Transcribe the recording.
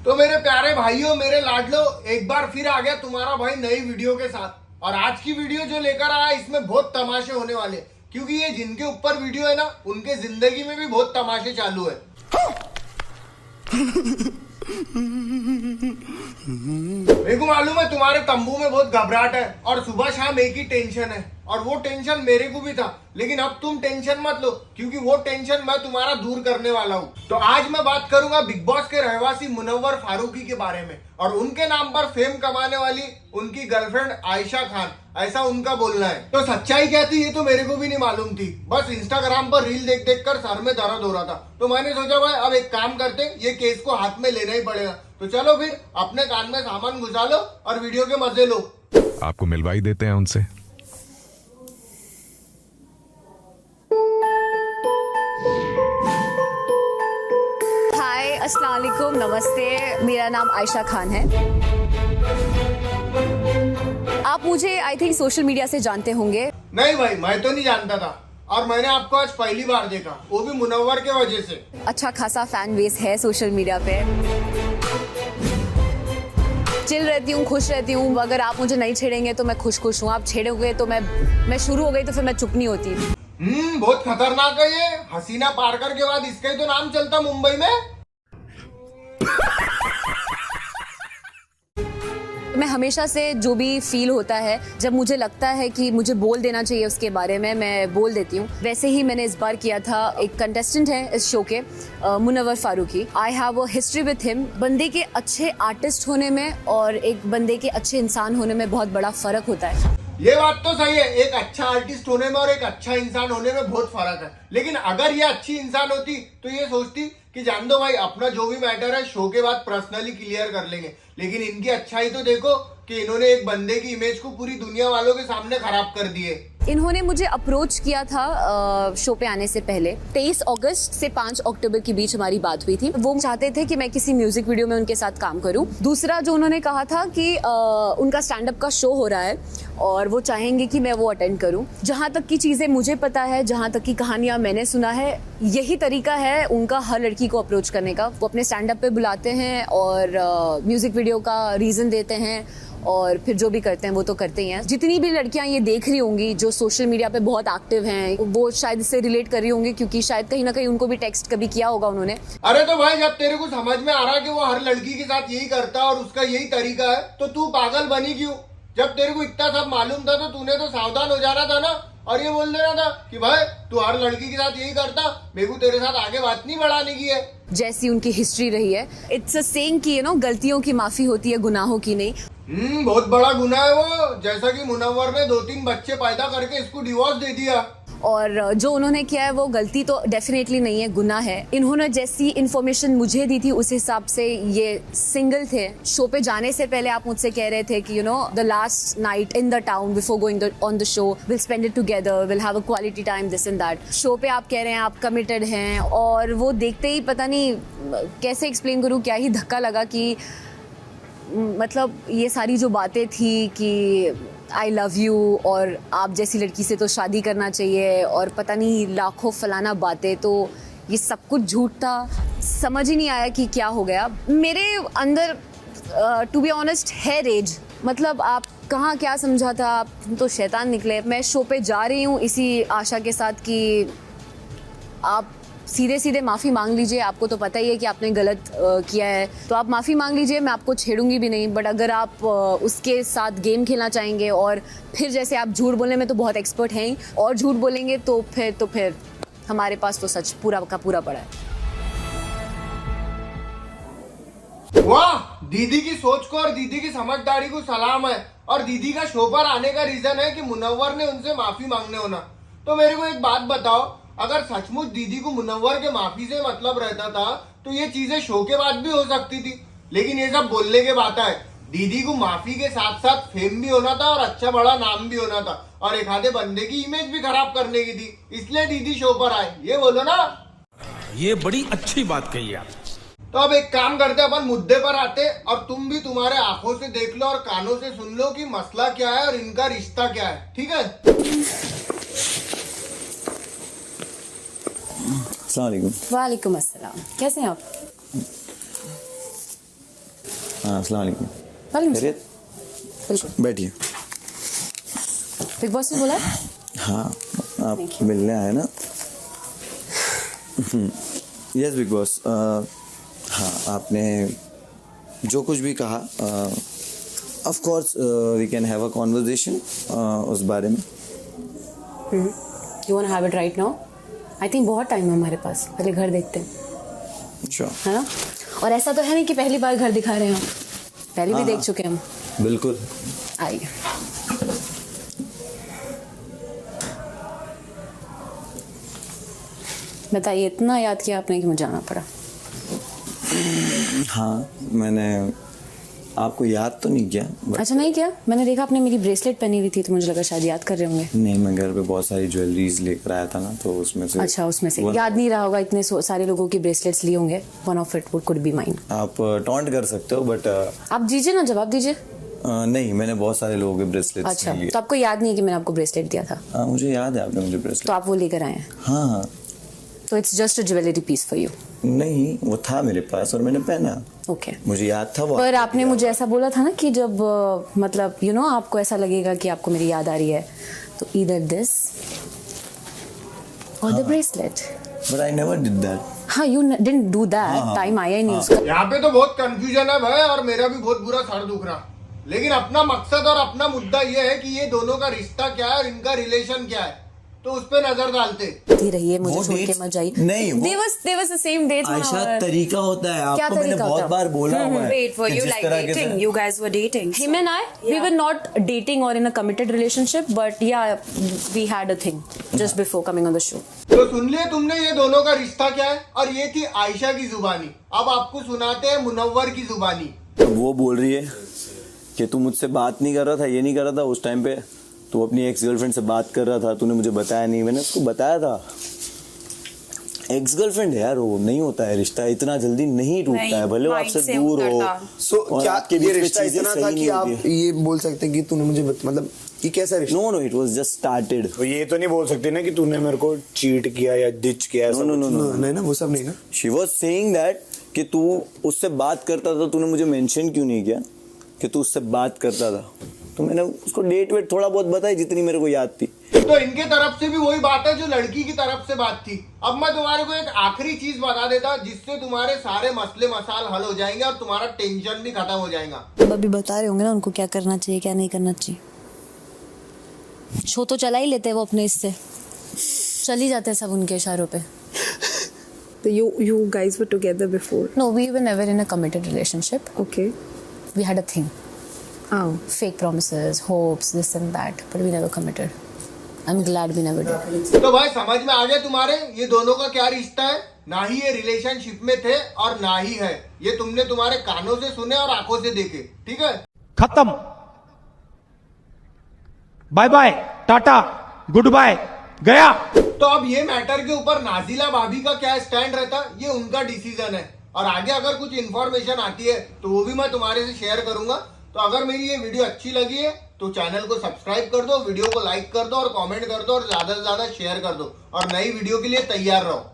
तो मेरे प्यारे भाइयों, मेरे लाडलो, एक बार फिर आ गया तुम्हारा भाई नई वीडियो के साथ। और आज की वीडियो जो लेकर आया, इसमें बहुत तमाशे होने वाले, क्योंकि ये जिनके ऊपर वीडियो है ना, उनके जिंदगी में भी बहुत तमाशे चालू है। मेरे को मालूम है तुम्हारे तंबू में बहुत घबराहट है और सुबह शाम एक ही टेंशन है, और वो टेंशन मेरे को भी था, लेकिन अब तुम टेंशन मत लो, क्योंकि वो टेंशन मैं तुम्हारा दूर करने वाला हूँ। तो आज मैं बात करूंगा बिग बॉस के रहवासी मुनव्वर फारूकी के बारे में, और उनके नाम पर फेम कमाने वाली उनकी गर्लफ्रेंड आयशा खान, ऐसा उनका बोलना है। तो सच्चाई क्या थी ये तो मेरे को भी नहीं मालूम थी, बस इंस्टाग्राम पर रील देख देख कर सर में दर्द हो रहा था। तो मैंने सोचा भाई अब एक काम करते, ये केस को हाथ में लेना ही पड़ेगा। तो चलो फिर अपने कान में सामान घुसा लो और वीडियो के मजे लो। आपको मिलवा ही देते हैं उनसे। हाय, अस्सलाम वालेकुम, नमस्ते। मेरा नाम आयशा खान है। आप मुझे आई थिंक सोशल मीडिया से जानते होंगे। नहीं भाई, मैं तो नहीं जानता था, और मैंने आपको आज पहली बार देखा, वो भी मुनव्वर के वजह से। अच्छा खासा फैन बेस है सोशल मीडिया पे। चिल रहती हूँ, खुश रहती हूँ। अगर आप मुझे नहीं छेड़ेंगे तो मैं खुश हूँ, आप छेड़ोगे तो मैं शुरू हो गई तो फिर मैं चुप नहीं होती। बहुत खतरनाक है ये। हसीना पारकर के बाद इसका ही तो नाम चलता मुंबई में। मैं हमेशा से जो भी फील होता है, जब मुझे लगता है कि मुझे बोल देना चाहिए उसके बारे में, मैं बोल देती हूँ। वैसे ही मैंने इस बार किया था। एक कंटेस्टेंट है इस शो के, Munawar Faruqui. I have a history with him. बंदे के अच्छे आर्टिस्ट होने में और एक बंदे के अच्छे इंसान होने में बहुत बड़ा फर्क होता है। ये बात तो सही है, एक अच्छा आर्टिस्ट होने में और एक अच्छा इंसान होने में बहुत फर्क है। लेकिन अगर ये अच्छी इंसान होती तो ये सोचती कि जान दो भाई, अपना जो भी मैटर है शो के बाद पर्सनली क्लियर कर लेंगे। लेकिन इनकी अच्छाई तो देखो कि इन्होंने एक बंदे की इमेज को पूरी दुनिया वालों के सामने खराब कर दी है। इन्होंने मुझे अप्रोच किया था शो पे आने से पहले। 23 अगस्त से 5 अक्टूबर के बीच हमारी बात हुई थी। वो चाहते थे कि मैं किसी म्यूजिक वीडियो में उनके साथ काम करूं। दूसरा जो उन्होंने कहा था कि उनका स्टैंड अप का शो हो रहा है और वो चाहेंगे कि मैं वो अटेंड करूं। जहां तक की चीजें मुझे पता है, जहां तक की कहानियां मैंने सुना है, यही तरीका है उनका हर लड़की को अप्रोच करने का। वो अपने स्टैंड अप पे बुलाते हैं और म्यूजिक वीडियो का रीजन देते हैं, और फिर जो भी करते हैं वो तो करते ही हैं। जितनी भी लड़कियां ये देख रही होंगी जो सोशल मीडिया पे बहुत एक्टिव हैं, वो शायद इससे रिलेट कर रही होंगी, क्योंकि शायद कहीं ना कहीं उनको भी टेक्स्ट कभी किया होगा उन्होंने। अरे तो भाई, जब तेरे को समझ में आ रहा है कि वो हर लड़की के साथ यही करता है और उसका यही तरीका है, तो तू पागल बनी क्यों? जब तेरे को इतना सब मालूम था तो तूने तो सावधान हो जाना था ना, और ये बोल देना था कि भाई तू हर लड़की के साथ यही करता, मेरे को तेरे साथ आगे बात नहीं बढ़ाने की है। जैसी उनकी हिस्ट्री रही है, इट्स अ सेइंग कि गलतियों की माफी होती है, गुनाहों की नहीं। बहुत बड़ा गुनाह है वो। जैसा कि मुनव्वर ने 2-3 बच्चे पैदा करके इसको डिवोर्स दे दिया, और जो उन्होंने किया है वो गलती तो डेफिनेटली नहीं है, गुनाह है। इन्होंने जैसी इन्फॉर्मेशन मुझे दी थी उस हिसाब से ये सिंगल थे। शो पे जाने से पहले आप मुझसे कह रहे थे कि the last night in the town before going on the show, will spend it together, will have a quality time, this and that. Show पे आप कह रहे हैं आप कमिटेड हैं, और वो देखते ही पता नहीं कैसे एक्सप्लेन करूँ, क्या ही धक्का लगा कि मतलब ये सारी जो बातें थी कि आई लव यू और आप जैसी लड़की से तो शादी करना चाहिए और पता नहीं लाखों फलाना बातें, तो ये सब कुछ झूठ था। समझ ही नहीं आया कि क्या हो गया मेरे अंदर। टू बी ऑनेस्ट है रेज। मतलब आप कहाँ क्या समझा था, आप तो शैतान निकले। मैं शो पे जा रही हूँ इसी आशा के साथ कि आप सीधे सीधे माफ़ी मांग लीजिए। आपको तो पता ही है कि आपने गलत किया है, तो आप माफ़ी मांग लीजिए, मैं आपको छेड़ूंगी भी नहीं। बट अगर आप उसके साथ गेम खेलना चाहेंगे और फिर जैसे आप झूठ बोलने में तो बहुत एक्सपर्ट हैं ही, और झूठ बोलेंगे तो फिर हमारे पास तो सच पूरा का पूरा पड़ा है। वाह, दीदी की सोच को और दीदी की समझदारी को सलाम है। और दीदी का शो पर आने का रीजन है कि मुनव्वर ने उनसे माफी मांगने होना। तो मेरे को एक बात बताओ, अगर सचमुच दीदी को मुनव्वर के माफी से मतलब रहता था तो ये चीजें शो के बाद भी हो सकती थी। लेकिन ये सब बोलने के बात है। दीदी को माफी के साथ साथ फेम भी होना था और अच्छा बड़ा नाम भी होना था, और एक आधे बंदे की इमेज भी खराब करने की थी, इसलिए दीदी शो पर आए। ये बोलो ना। ये बड़ी अच्छी बात कही आप। तो अब एक काम करते, अपन मुद्दे पर आते, और तुम भी तुम्हारे आंखों से देख लो और कानों से सुन लो कि मसला क्या है और इनका रिश्ता क्या है, ठीक है? अस्सलाम वालेकुम। वालेकुम अस्सलाम। कैसे हैं आप? हाँ, अस्सलाम वालेकुम। वालेकुम खैरियत? बिल्कुल। बैठिए। बिग बॉस ने बोला? हाँ, आप मिलने आए ना? Yes Bigg Boss. हाँ, आपने जो कुछ भी कहा, of course we can have a conversation उस बारे में। You want have it right now? I think बहुत टाइम है हमारे पास, पहले घर देखते हैं, श्योर। है ना? और ऐसा तो है नहीं कि पहली बार घर दिखा रहे हैं हम, पहले भी देख चुके हैं हम। बिल्कुल। आइए। बताइए, इतना याद किया आपने कि मुझे आना पड़ा? हाँ, मैंने आपको याद तो नहीं किया but अच्छा, नहीं किया? मैंने देखा आपने मेरी ब्रेसलेट पहनी हुई थी तो मुझे लगा शायद याद कर रहे होंगे। नहीं, मैं घर पे बहुत सारी ज्वेलरीज लेकर आया था ना, तो उसमें से अच्छा, उसमें से वो- याद नहीं रहा होगा, इतने सारे लोगों की ब्रेसलेट्स लिए होंगे, one of it could be mine. आप टॉन्ट कर सकते हो बट आप दीजिए ना, जवाब दीजिए। नहीं, मैंने बहुत सारे लोगों के ब्रेसलेट्स अच्छा, लिए। तो आपको याद नहीं है कि मैंने आपको ब्रेसलेट दिया था? हाँ, मुझे याद है आपने मुझे तो ब्रेसलेट। आप वो लेकर आए हैं? हाँ हाँ, तो it's just a jewellery piece for you? नहीं, वो था मेरे पास और मैंने पहना। ओके। मुझे याद था वो। पर आपने मुझे ऐसा बोला था ना कि जब मतलब आपको ऐसा लगेगा कि आपको मेरी याद आ रही है, तो ईदर दिस और the bracelet. But I never did that. हाँ, you didn't do that, time आया ही नहीं उसका। यहाँ पे तो बहुत कंफ्यूजन है भाई, और मेरा भी बहुत बुरा सर दुख रहा। लेकिन अपना मकसद और अपना मुद्दा ये है कि ये दोनों का रिश्ता क्या है और इनका रिलेशन क्या है, तो उस पे नजर डालते। रहिए, मुझे वो छोड़ के dates- मत जाइए। नहीं, वो- they was the same dates Ayesha, now. तरीका होता है, क्या आपको मैंने तरीका बहुत होता? बार बोला हुआ है। Wait, were कि you जिस like तरह के dating? से- You guys were dating. Him and I, we were not dating or in a committed relationship, but yeah, we had a thing just before coming on the show. तो सुन लिया तुमने ये दोनों का रिश्ता क्या है, और ये थी आयशा की जुबानी। अब आपको सुनाते हैं मुनव्वर की जुबानी। वो बोल रही है कि तू मुझसे बात नहीं कर रहा था, ये नहीं कर रहा था उस टाइम पे, तू अपनी एक्स गर्लफ्रेंड से बात कर रहा था, तूने मुझे बताया नहीं। मैंने उसको बताया था, एक्स गर्लफ्रेंड है यार, वो नहीं होता है रिश्ता, इतना जल्दी नहीं टूटता है, भले वो mind आपसे से दूर हो। उतरता। सो और क्या आपके ये बीच में रिश्ता चीजें इतना सही था नहीं कि आप होती। ये बोल सकते हैं कि तूने मुझे मतलब ये कैसा रिश्ता? No no, it was just started. तो ये तो नहीं बोल सकते ना कि तूने मेरे को चीट किया या डिच किया। नो नो नो नो, नहीं ना, वो सब नहीं ना। शी वाज सेइंग दैट कि तू उससे बात करता था, तूने मुझे मेंशन क्यों नहीं किया कि तू उससे बात करता था। तो मैंने उसको डेट वेट थोड़ा बहुत बताई जितनी मेरे को याद थी। तो इनके तरफ से भी वही बात है जो लड़की की तरफ से बात थी। अब मैं तुम्हारे को एक आखिरी चीज बता देता जिससे तुम्हारे सारे मसले मसाल हल हो जाएंगे और तुम्हारा टेंशन भी खत्म हो जाएगा। अब अभी बता रहे होंगे ना उनको क्या करना चाहिए, क्या नहीं करना चाहिए। शो तो चला ही लेते हैं वो अपने, इससे चल ही जाते हैं सब उनके इशारों पे। So you guys were together before. No, we were never in a committed relationship. Okay. We had a thing. Oh. Fake promises, hopes, this and that, but we never committed. I'm glad we never did. तो भाई समझ में आ गया तुम्हारे ये दोनों का क्या रिश्ता है। ना ही ये रिलेशनशिप में थे और ना ही है, ये तुमने तुम्हारे कानों से सुने और आंखों से देखे। ठीक है, खत्म। Bye bye, tata, goodbye, गया। तो अब ये मैटर के ऊपर नाजिला भाभी का क्या स्टैंड रहता, ये उनका डिसीजन है। और आगे अगर कुछ इन्फॉर्मेशन आती है तो वो भी मैं तुम्हारे से शेयर करूंगा। तो अगर मेरी ये वीडियो अच्छी लगी है तो चैनल को सब्सक्राइब कर दो, वीडियो को लाइक कर दो और कमेंट कर दो और ज्यादा से ज्यादा शेयर कर दो, और नई वीडियो के लिए तैयार रहो।